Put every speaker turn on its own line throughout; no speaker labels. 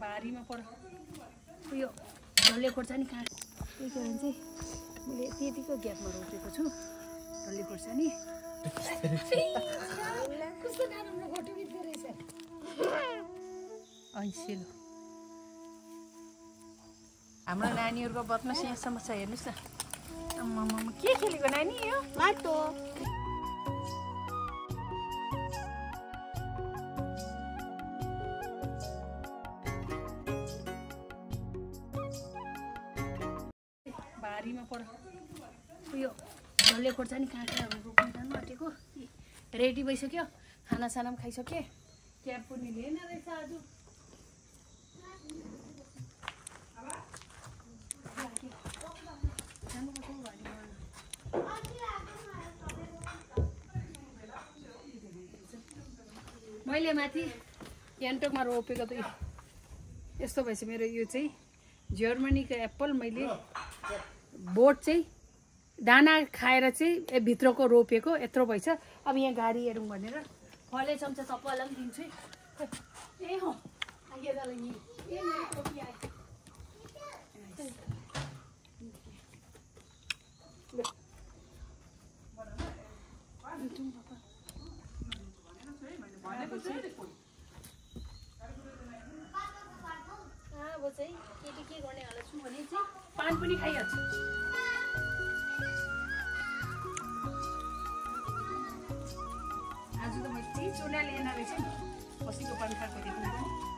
बारीमा पर उयो डल्ले खोर्सानी कहाँ त्यही कारण चाहिँ मैले त्यतिको ग्यापमा रोपेको छु डल्ले खोर्सानी ऐसिलो हाम्रो नानीहरूको बदमास यहाँसम्म छ हेर्नुहोस् न आम्मामा के खेलेको नानी यो माटो बारीमा पर उयो डल्ले खोर्सानी काँक्राहरू रोप्नु जानु आँटेको रेडी भइसक्यो खानासाना पनि खाइसकेँ क्याब पनि लिएन रहेछ आज मैले माथि ग्यान्टोकमा रोपेको त यस्तो भएछ मेरो यो चाहिँ जर्मनीको एप्पल मैले बोट चाहिँ दाना खाएर चाहिँ भित्रको रोपेको यत्रो भएछ अब यहाँ गाडी हेरौँ भनेर फले चम्चा सबैलाई पनि दिन्छु है ए हो अब चाहिँ के गर्ने होला छु भने चाहिँ पान पनि खाइहाल्छु आज त मैले त्यही चुला लिएन रहेछ नि बसीको पान खाएको देख्नु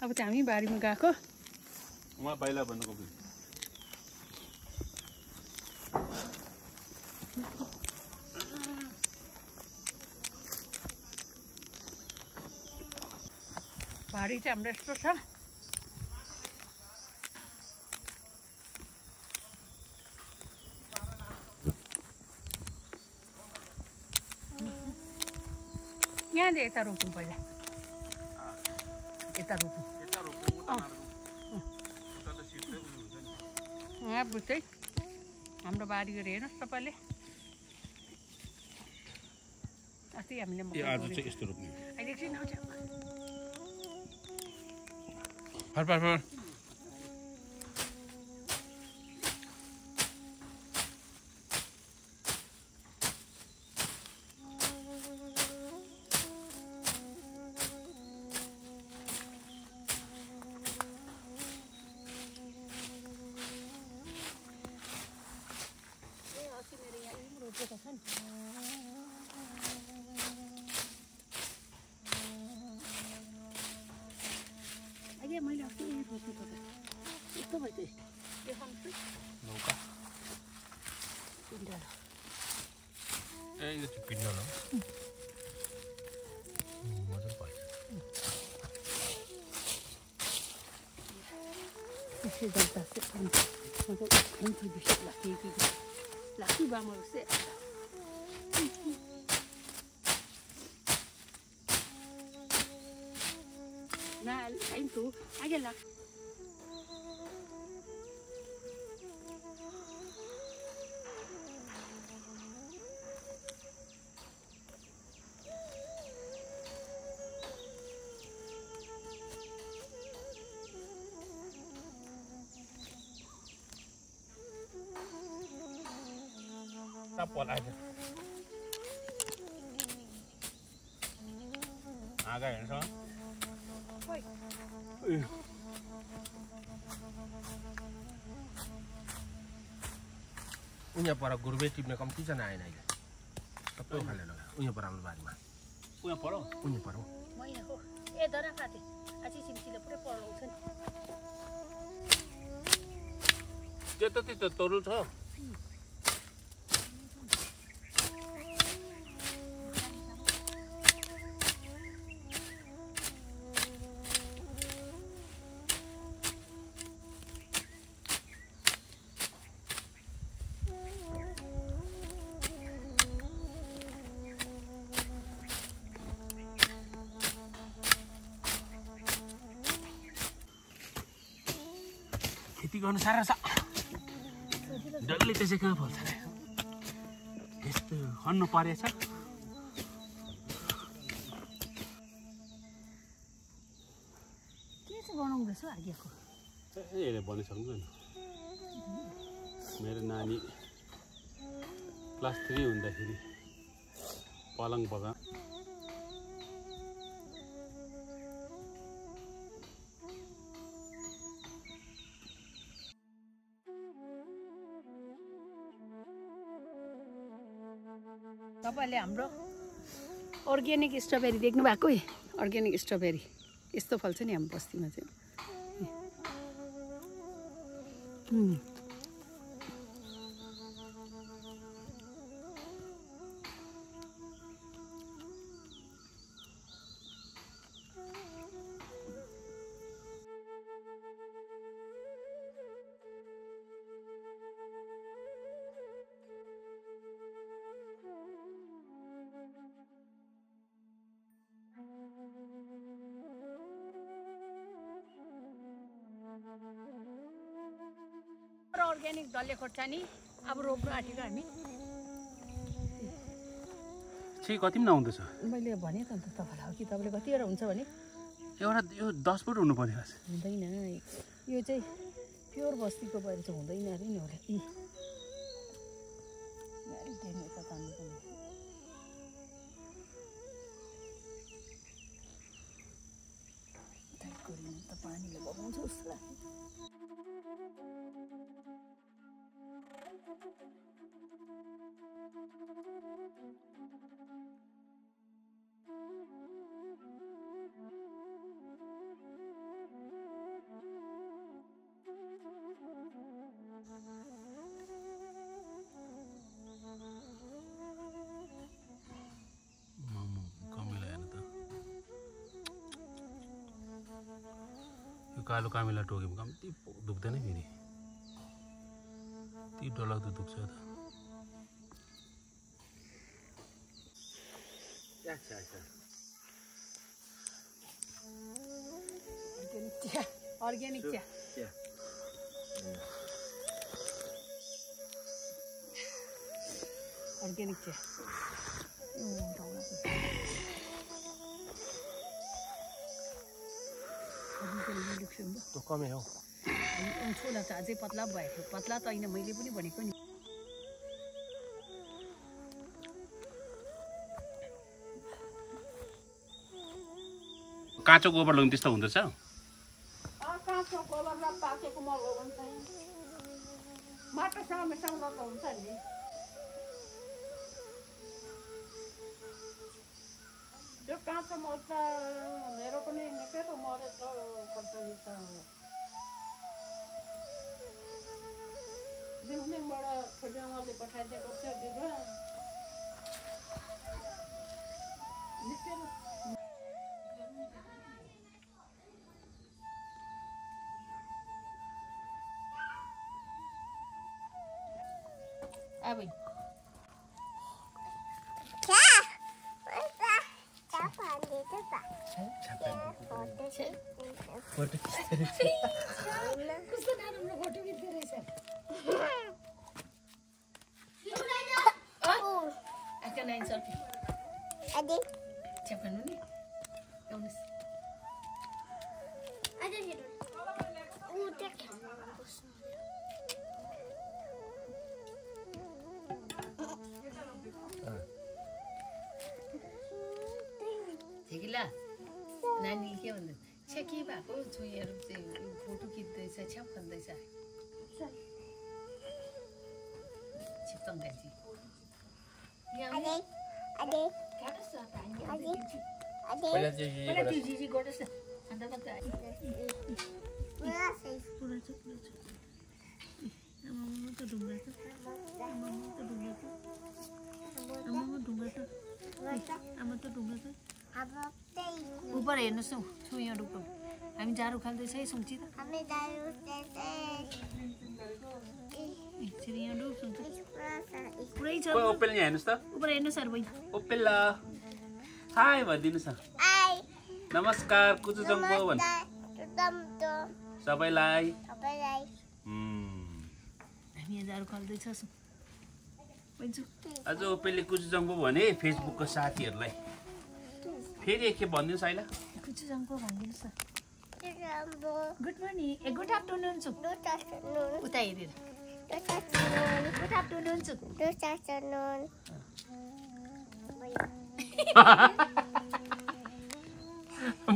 अब चाहिँ हामी बारीमा गएको
उहाँ बाइला भन्नुको
बारी चाहिँ हाम्रो यस्तो छ यहाँले यता रोप्नु पहिला यता रोप्नु यहाँ बुझ्दै हाम्रो बारीको हेर्नुहोस् तपाईँले अस्ति हामीले अहिले एकछिन आउँछ मैले अस्ति रोपेको त यस्तो भयो त्यो
नौका
पिण्डालो
यो चाहिँ पिण्डालो मजा पर्छ
त्यसै गर्दा चाहिँ मजा खान्छु बिस्कुट लाकी बामहरू चाहिँ Nah, itu aja lah.
Tapon aja. Agak yang so. उहाँ पर गुरुबे टिप्ने कम्ती जना आएन अहिले सबै खाले लगा उहाँ पर हाम्रो बारीमा उहाँ पर
मैले हो ए दरा खाते आछि सिमसिले पुरै पढाउँछ नि
त्यो त तरुल छ
गर्नु साह्रो छ डल्लै त्यसै कहाँ फल्छ यस्तो खन्नु परेछ
के चाहिँ बनाउँदैछ आगेको
यसले भनिसक्दैन मेरो नानी क्लास 3 हुँदाखेरि पलङ बगा
तपाईँले हाम्रो अर्ग्यानिक स्ट्रबेरी देख्नु भएको है अर्ग्यानिक स्ट्रबेरी यस्तो फल्छ नि हाम्रो बस्तीमा चाहिँ अर्ग्यानिक डल्ले खोर्सानी अब रोप्नु आँटेको हामी
चाहिँ कति पनि नहुँदैछ
मैले भने त अन्त तपाईँलाई कि तपाईँले कतिवटा हुन्छ भने
एउटा यो 10 फुट हुनुपर्ने रहेछ
हुँदैन यो चाहिँ प्योर बस्तीको भएर चाहिँ हुँदैन अरे नि होला यता तान्नु पर्ने त पानीले बगाउँछ जस्तो लाग्छ
कालो कामेला टोकेमा कम्ती दुख्दैन फेरि ती डरलाग्दो दुख्छ त
अर्ग्यानिक चिया अर्ग्यानिक चिया
त्यो कमै हो
छोला त अझै पतला भएको थियो पतला त होइन मैले पनि भनेको नि
काँचो गोबर लगाउनु त्यस्तो हुँदैछ
काँचो गोबरलाई पाकेको मल हो भने चाहिँ माटोसँग मिसाउँदा त हुन्छ नि त्यो काँचो मल त मेरो पनि निकै त मरेछ खोर्सानी त दिनदिनबाट छोरीआमाले पठाइदिएको थियो दिदो अब कस्तो राम्रो फोटो खिच्दै रहेछ आका 9 सक्यो अझै छ्याप्नु नि आउनुस् अझै हेर्नु उ देख ठिकिला नानीले के भन्दै छ्या के भएको छोरीहरू चाहिँ फोटो खिच्दैछ छ्याप भन्दैछ छिप्तङ गाजी जी गर्नुहोस् न अन्त मात्र ऊपर हेर्नुहोस् न छु यहाँ डुक्रो हामी जाडो खाँदैछ है सुन्छी त यहाँ डुब सुन्छ पुरै छ
ओपेल यहाँ हेर्नुहोस् त
ऊपर हेर्नुहोस् सर बहिनी
ओपेल हाई भनिदिनुहोस् न नमस्कार कुचुचङ्गो भन् सबैलाई
यहाँ जाडो खल्दैछस् भन्छु
आज ओपेले कुचुजङ्गो भने फेसबुकको साथीहरूलाई फेरि एकखेप भनिदिनुहोस् अहिले
कुचुजङ्गो भनिदिनुहोस् न गुड मर्निङ गुड आफ्टरनुन छु उता हेरेर गुड आफ्टरनुन छु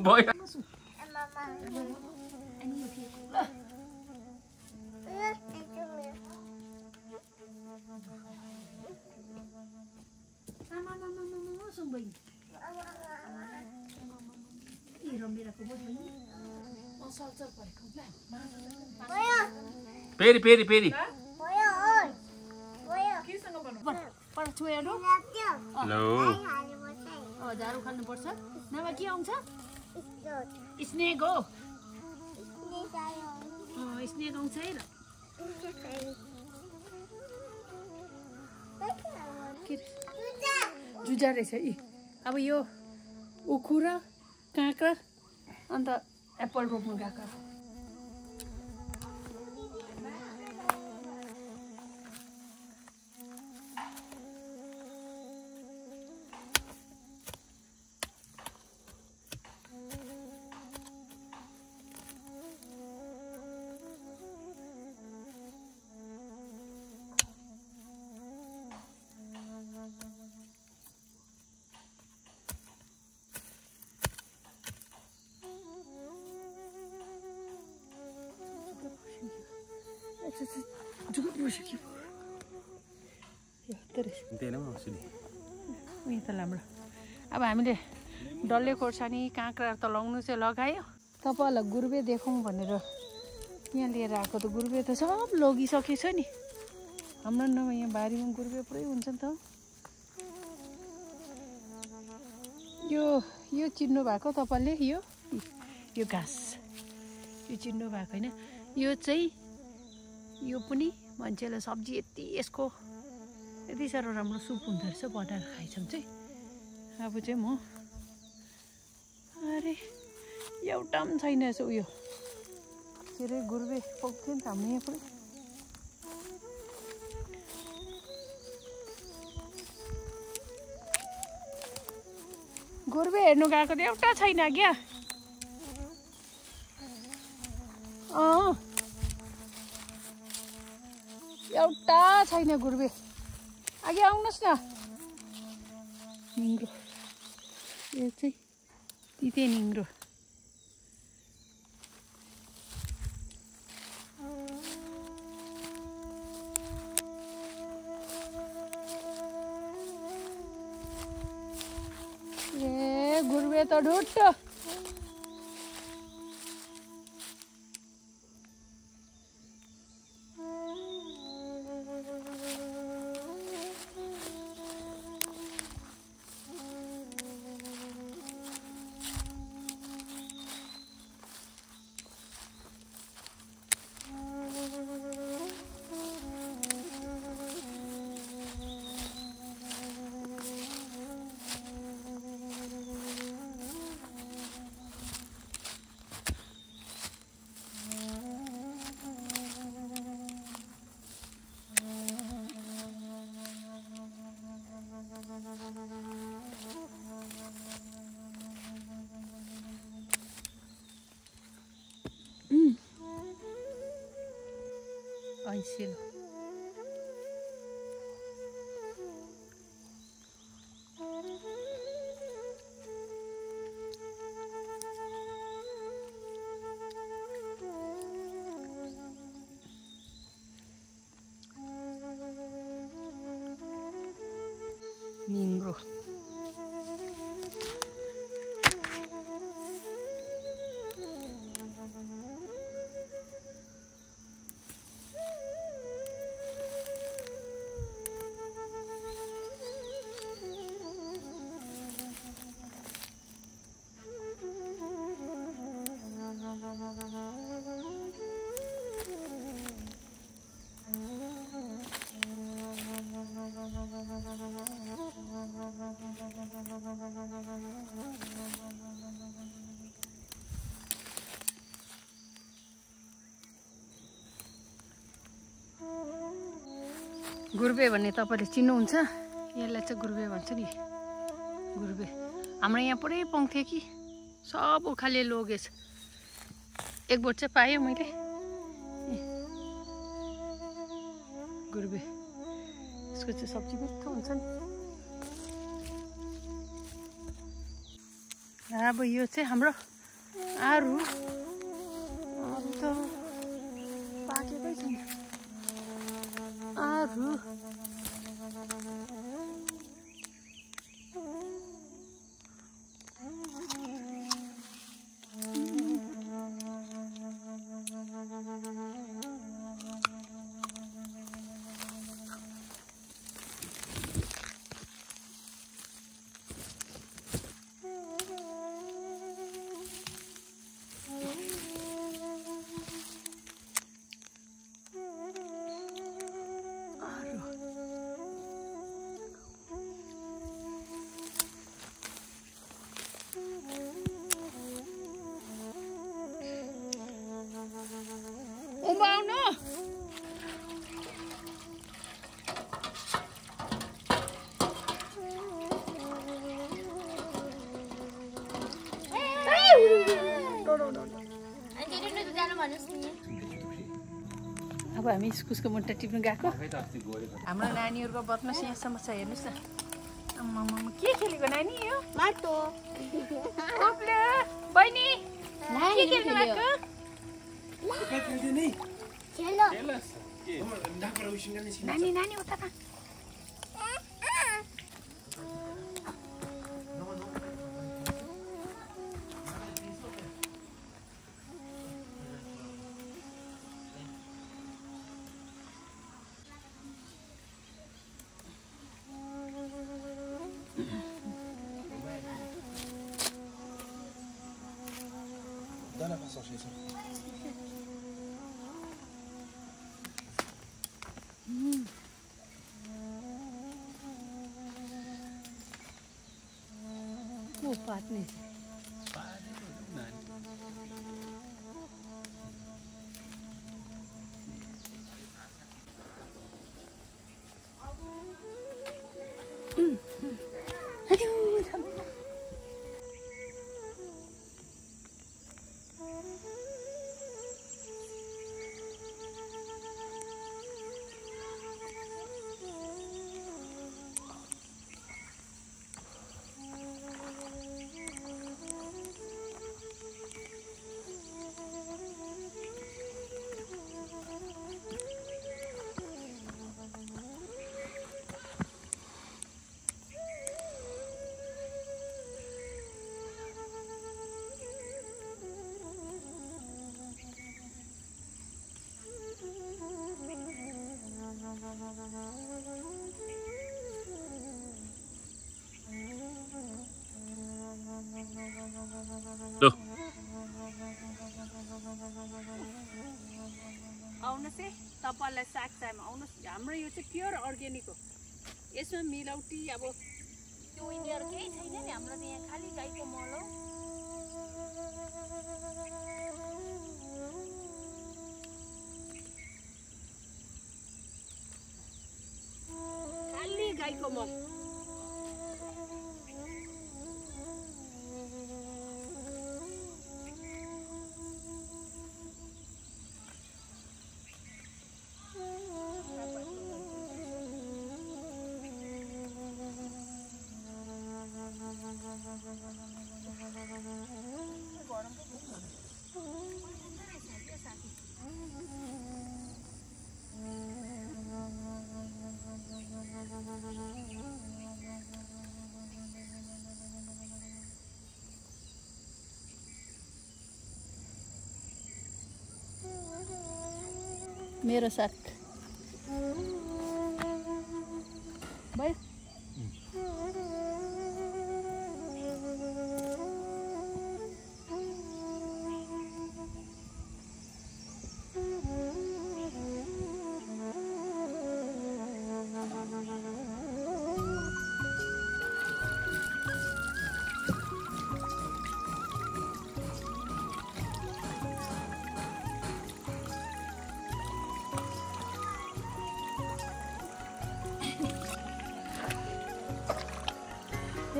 भयो फेरि फेरि फेरि हेलो
झाडु खानुपर्छ नभए के आउँछ स्नेक हो स्नेक आउँछ है र जुजा रहेछ यी अब यो उखु र काँक्रा अन्त एप्पल रोप्नु गएको juga berusaha ya terus उयो त राम्रो अब हामीले डल्ले खोर्सानी काँक्रा त लाउनु चाहिँ लगायो तपाईँहरूलाई गुर्बे देखाउँ भनेर यहाँ लिएर आएको त गुर्बे त सब लगिसकेछ नि हाम्रो नभए यहाँ बारीमा गुर्बे पुरै हुन्छ नि त यो चिन्नु भएको तपाईँले यो घाँस यो चिन्नु भएको होइन यो चाहिँ यो पनि मान्छेलाई सब्जी यसको यति साह्रो राम्रो सुप हुँदो रहेछ बनाएर खाइछौँ चाहिँ अब चाहिँ म अरे एउटा पनि छैन यसो उयो के अरे गुर्बे पाउँथ्यो नि त हाम्रो यहाँ पनि गुर्बे हेर्नु गएको त एउटा छैन क्या एउटा छैन गुर्बे अघि आउनुहोस् न निङ्ग्रो यो चाहिँ तिते निङ्ग्रो ए गुर्बे त ढुट्ट ऐसिलो निङ्ग्रो गुर्बे भन्ने तपाईँले चिन्नुहुन्छ? यसलाई चाहिँ गुर्बे भन्छ नि। गुर्बे हाम्रो यहाँ पुरै पाउँथ्यो कि सब उखाले लगेछ। एक बोट चाहिँ पाएँ मैले। गुर्बे यसको चाहिँ सब्जी मिठो हुन्छ नि। अब यो चाहिँ हाम्रो आरु त पाकेकै छैन। आरु उमाउनु अब हामी इस्कुसको मुन्टा टिप्नु गएको। हाम्रो नानीहरूको बदमास यहाँसम्म छ, हेर्नुहोस् न। आम्मामा के खेलेको नानी यो?
माटो।
बहिनी के खेल्नु भएको? नानी नानी उता न।
Donne la façon chez ça.
को पाट्ने आउनुहोस् है, तपाईँलाई साग चाहियो आउनुहोस्। हाम्रो यो चाहिँ प्योर अर्ग्यानिक हो। यसमा मिलाउटी अब त्यो यिनीहरू केही छैन नि। हाम्रो त यहाँ खालि गाईको मल हो। खालि गाईको मल। मेरो साग भयो।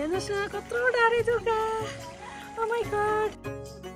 हेर्नुहोस् न कत्रो डाँडे जग्गा ओ माई गॉड